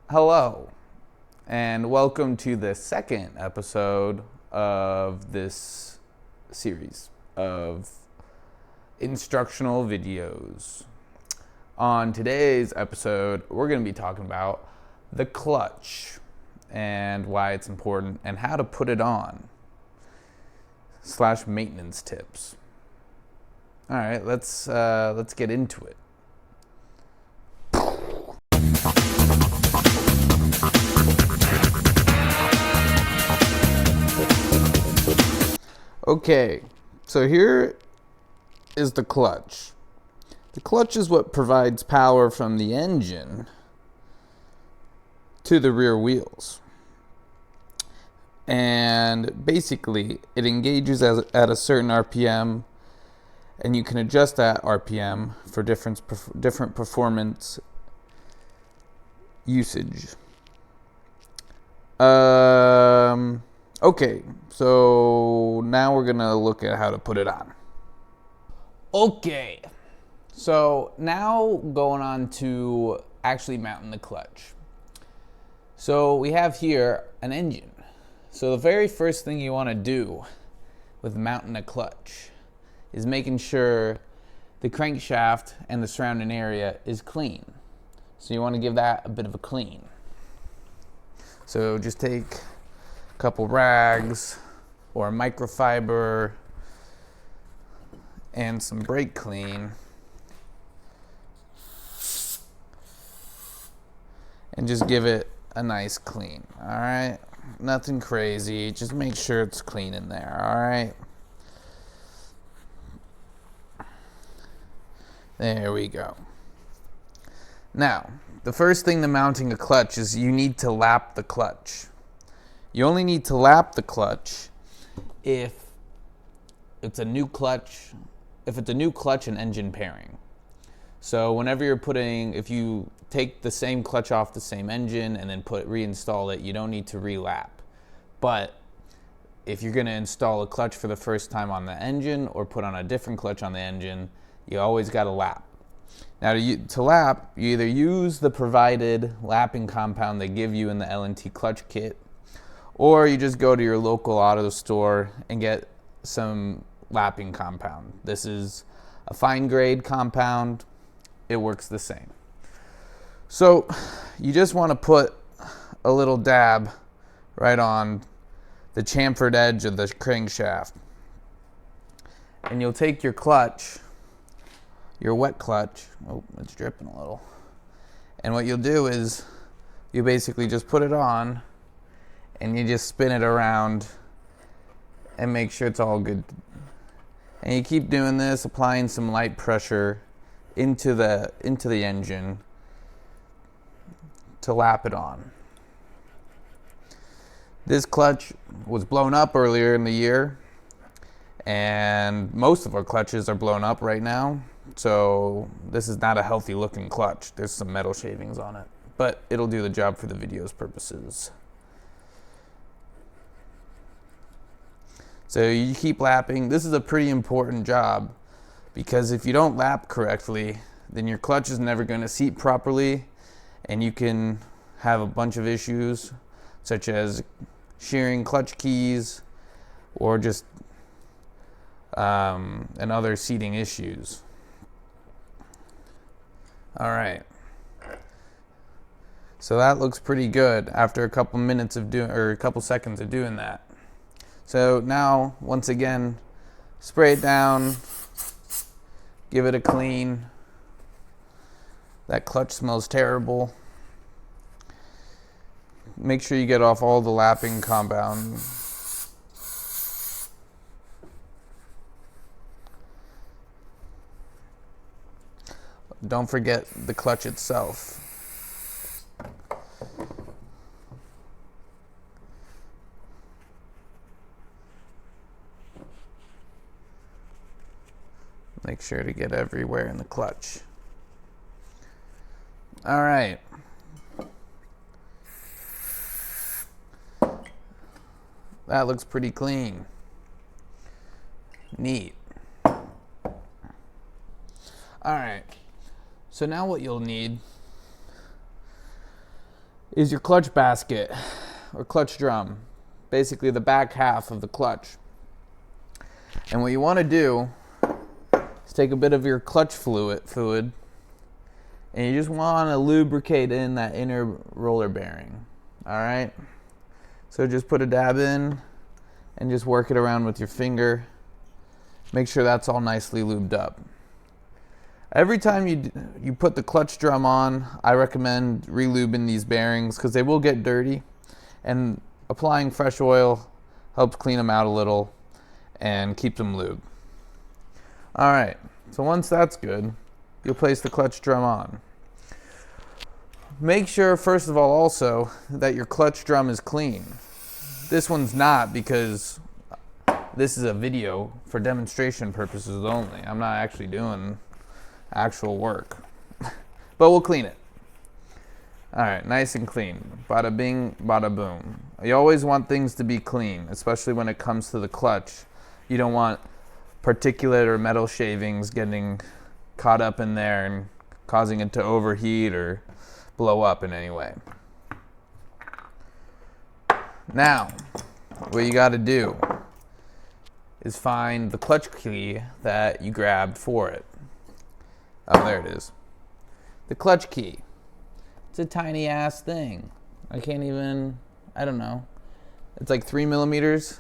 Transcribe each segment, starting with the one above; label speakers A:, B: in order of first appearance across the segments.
A: Hello, and welcome to the second episode of this series of instructional videos. On today's episode, we're going to be talking about the clutch and why it's important and how to put it on / maintenance tips. All right, let's get into it. Okay, so here is the clutch. The clutch is what provides power from the engine to the rear wheels. And basically, it engages at a certain RPM, and you can adjust that RPM for different performance usage. Okay, so now we're gonna look at how to put it on. Okay, so now going on to actually mounting the clutch. So we have here an engine. So the very first thing you want to do with mounting a clutch is making sure the crankshaft and the surrounding area is clean. So you want to give that a bit of a clean. So just take a couple rags or microfiber and some brake clean and just give it a nice clean. All right, nothing crazy, just make sure it's clean in there. All right, there we go. Now the first thing to mounting a clutch is you need to lap the clutch. You only need to lap the clutch if it's a new clutch and engine pairing. So whenever if you take the same clutch off the same engine and then reinstall it, you don't need to relap. But if you're gonna install a clutch for the first time on the engine or put on a different clutch on the engine, you always gotta lap. Now to lap, you either use the provided lapping compound they give you in the L&T clutch kit, or you just go to your local auto store and get some lapping compound. This is a fine grade compound. It works the same. So you just want to put a little dab right on the chamfered edge of the crankshaft. And you'll take your clutch, your wet clutch, oh, it's dripping a little. And what you'll do is you basically just put it on and you just spin it around and make sure it's all good. And you keep doing this, applying some light pressure into the engine to lap it on. This clutch was blown up earlier in the year, and most of our clutches are blown up right now. So this is not a healthy looking clutch. There's some metal shavings on it, but it'll do the job for the video's purposes. So you keep lapping. This is a pretty important job because if you don't lap correctly, then your clutch is never going to seat properly, and you can have a bunch of issues such as shearing clutch keys or just and other seating issues. All right. So that looks pretty good after a couple seconds of doing that. So now, once again, spray it down, give it a clean. That clutch smells terrible. Make sure you get off all the lapping compound. Don't forget the clutch itself. Make sure to get everywhere in the clutch. All right. That looks pretty clean. Neat. All right. So now what you'll need is your clutch basket or clutch drum, basically the back half of the clutch. And what you want to do is take a bit of your clutch fluid, and you just want to lubricate in that inner roller bearing. All right? So just put a dab in and just work it around with your finger. Make sure that's all nicely lubed up. Every time you put the clutch drum on, I recommend relubing these bearings because they will get dirty, and applying fresh oil helps clean them out a little and keep them lubed. All right, so once that's good, you'll place the clutch drum on. Make sure, first of all, also that your clutch drum is clean. This one's not, because this is a video for demonstration purposes only. I'm not actually doing actual work, but we'll clean it. All right, nice and clean. Bada bing, bada boom. You always want things to be clean, especially when it comes to the clutch. You don't want particulate or metal shavings getting caught up in there and causing it to overheat or blow up in any way. Now, what you got to do is find the clutch key that you grabbed for it. Oh, there it is. The clutch key. It's a tiny ass thing. I don't know. It's like 3 millimeters.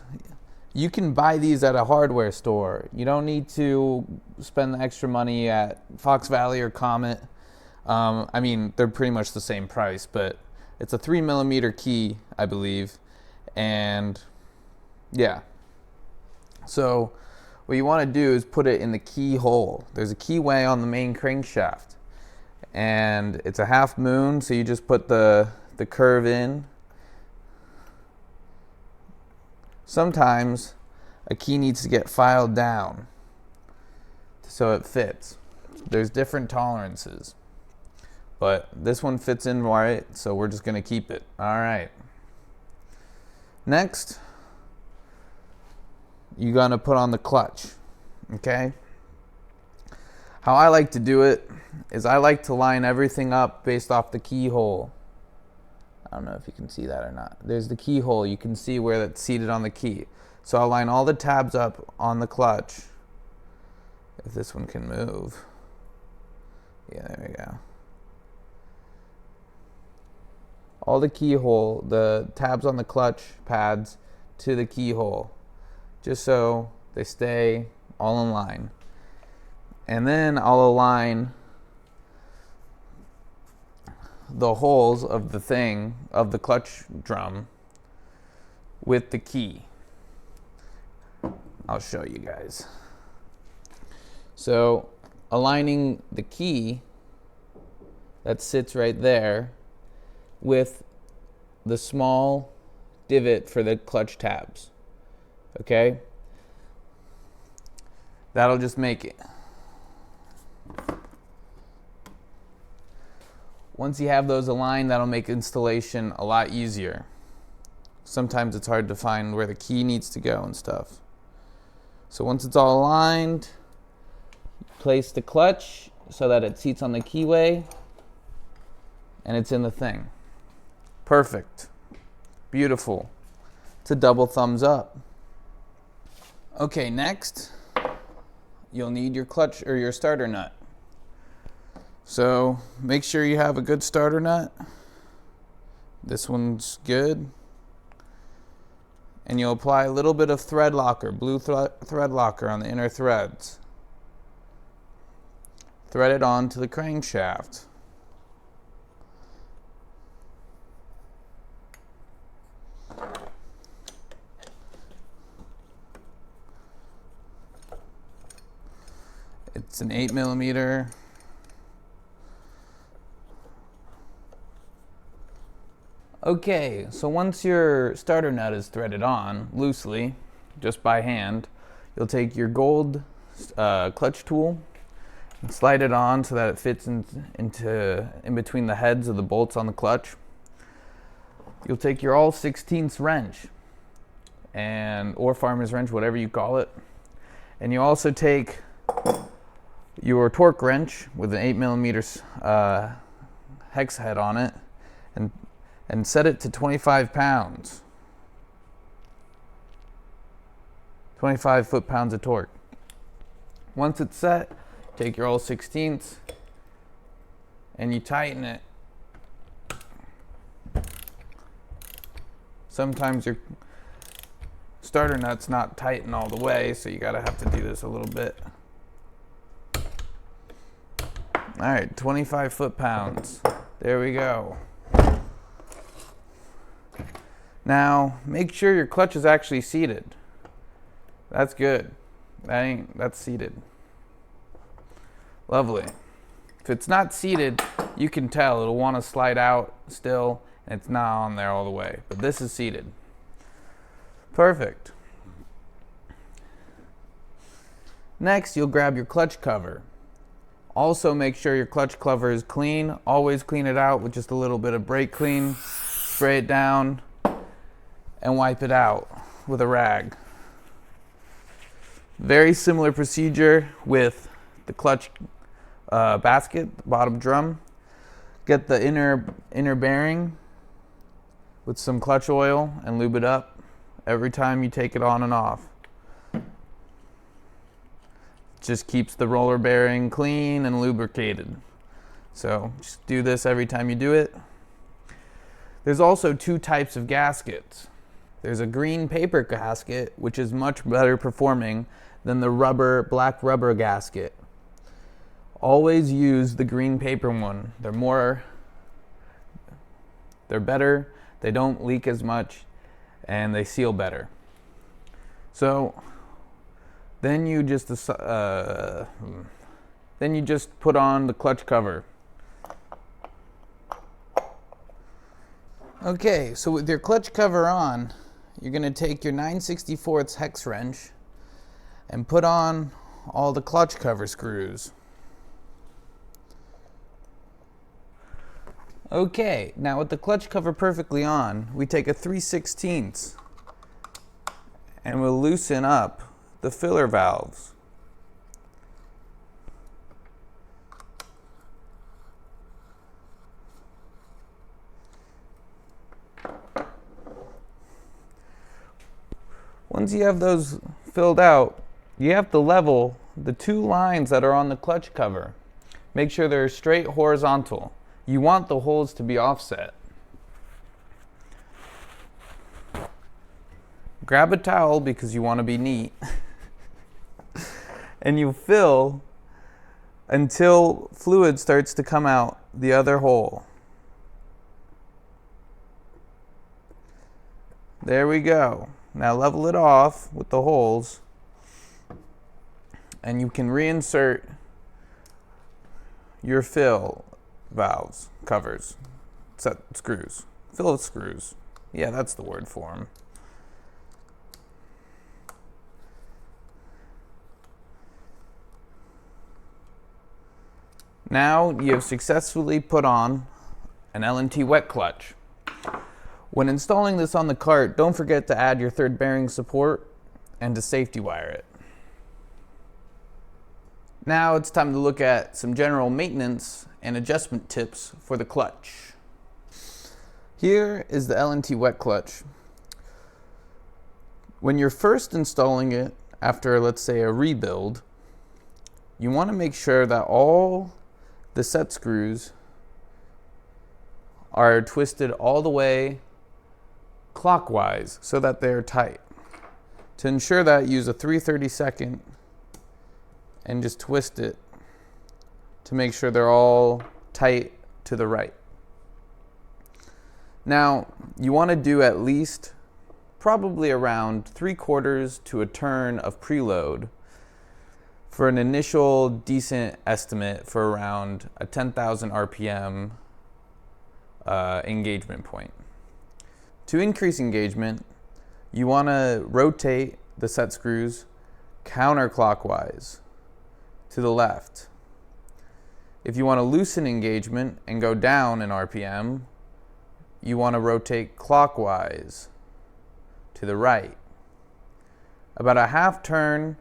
A: You can buy these at a hardware store. You don't need to spend the extra money at Fox Valley or Comet. I mean, they're pretty much the same price, but it's a 3 millimeter key, I believe. And yeah. So what you want to do is put it in the keyhole. There's a keyway on the main crankshaft, and it's a half moon, so you just put the curve in. Sometimes a key needs to get filed down so it fits. There's different tolerances, but this one fits in right, so we're just going to keep it. All right. Next, you're going to put on the clutch, okay? How I like to do it is I like to line everything up based off the keyhole. I don't know if you can see that or not. There's the keyhole. You can see where that's seated on the key. So I'll line all the tabs up on the clutch. If this one can move. Yeah, there we go. All the keyhole, the tabs on the clutch pads to the keyhole, just so they stay all in line. And then I'll align the holes of the clutch drum with the key. I'll show you guys. So aligning the key that sits right there with the small divot for the clutch tabs, okay? That'll just make it. Once you have those aligned, that'll make installation a lot easier. Sometimes it's hard to find where the key needs to go and stuff. So once it's all aligned, place the clutch so that it seats on the keyway and it's in the thing. Perfect. Beautiful. It's a double thumbs up. Okay, next, you'll need your clutch or your starter nut. So make sure you have a good starter nut. This one's good. And you'll apply a little bit of thread locker, blue thread locker on the inner threads. Thread it onto the crankshaft. It's an 8 millimeter. Okay, so once your starter nut is threaded on loosely, just by hand, you'll take your gold clutch tool and slide it on so that it fits in between the heads of the bolts on the clutch. You'll take your all 16ths wrench or farmer's wrench, whatever you call it, and you also take your torque wrench with an 8 millimeter hex head on it, and and set it to 25 pounds. 25 foot-pounds of torque. Once it's set, take your all 16ths and you tighten it. Sometimes your starter nut's not tightened all the way, so you gotta have to do this a little bit. All right, 25 foot-pounds. There we go. Now, make sure your clutch is actually seated. That's good. That's seated. Lovely. If it's not seated, you can tell it'll want to slide out still, and it's not on there all the way. But this is seated. Perfect. Next, you'll grab your clutch cover. Also, make sure your clutch cover is clean. Always clean it out with just a little bit of brake clean. Spray it down and wipe it out with a rag. Very similar procedure with the clutch basket, the bottom drum. Get the inner bearing with some clutch oil and lube it up every time you take it on and off. Just keeps the roller bearing clean and lubricated. So just do this every time you do it. There's also two types of gaskets. There's a green paper gasket, which is much better performing than the black rubber gasket. Always use the green paper one. They're better, they don't leak as much, and they seal better. So then you just put on the clutch cover. Okay, so with your clutch cover on, you're going to take your 9/64 hex wrench and put on all the clutch cover screws. Okay, now with the clutch cover perfectly on, we take a 3/16 and we'll loosen up the filler valves. Once you have those filled out, you have to level the two lines that are on the clutch cover. Make sure they're straight horizontal. You want the holes to be offset. Grab a towel because you want to be neat. And you fill until fluid starts to come out the other hole. There we go. Now level it off with the holes, and you can reinsert your fill valves, covers, set screws, fill screws. Yeah, that's the word for them. Now you have successfully put on an L&T wet clutch. When installing this on the cart, don't forget to add your third bearing support and to safety wire it. Now it's time to look at some general maintenance and adjustment tips for the clutch. Here is the L&T wet clutch. When you're first installing it after, let's say, a rebuild, you want to make sure that all the set screws are twisted all the way clockwise so that they're tight. To ensure that, use a 3/32 and just twist it to make sure they're all tight to the right. Now, you want to do at least probably around 3/4 to a turn of preload for an initial decent estimate for around a 10,000 RPM engagement point. To increase engagement, you want to rotate the set screws counterclockwise to the left. If you want to loosen engagement and go down in RPM, you want to rotate clockwise to the right. About a half turn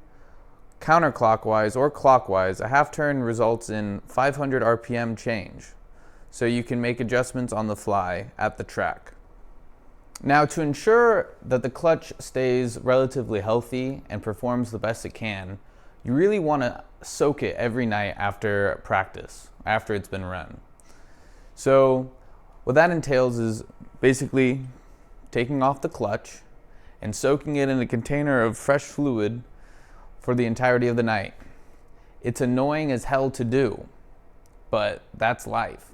A: counterclockwise or clockwise, a half turn results in 500 RPM change. so you can make adjustments on the fly at the track. Now, to ensure that the clutch stays relatively healthy and performs the best it can, you really want to soak it every night after practice, after it's been run. So what that entails is basically taking off the clutch and soaking it in a container of fresh fluid for the entirety of the night. It's annoying as hell to do, but that's life.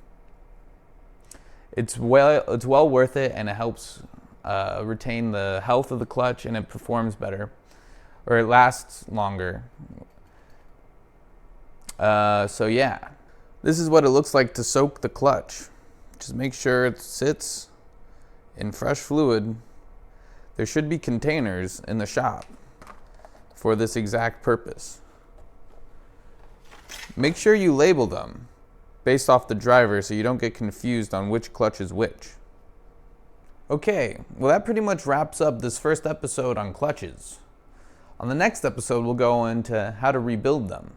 A: It's well worth it, and it helps retain the health of the clutch, and it performs better, or it lasts longer. So yeah, this is what it looks like to soak the clutch. Just make sure it sits in fresh fluid. There should be containers in the shop for this exact purpose. Make sure you label them based off the driver so you don't get confused on which clutch is which. Okay, well that pretty much wraps up this first episode on clutches. On the next episode, we'll go into how to rebuild them.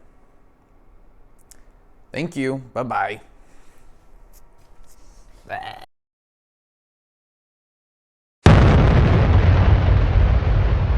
A: Thank you. Bye-bye.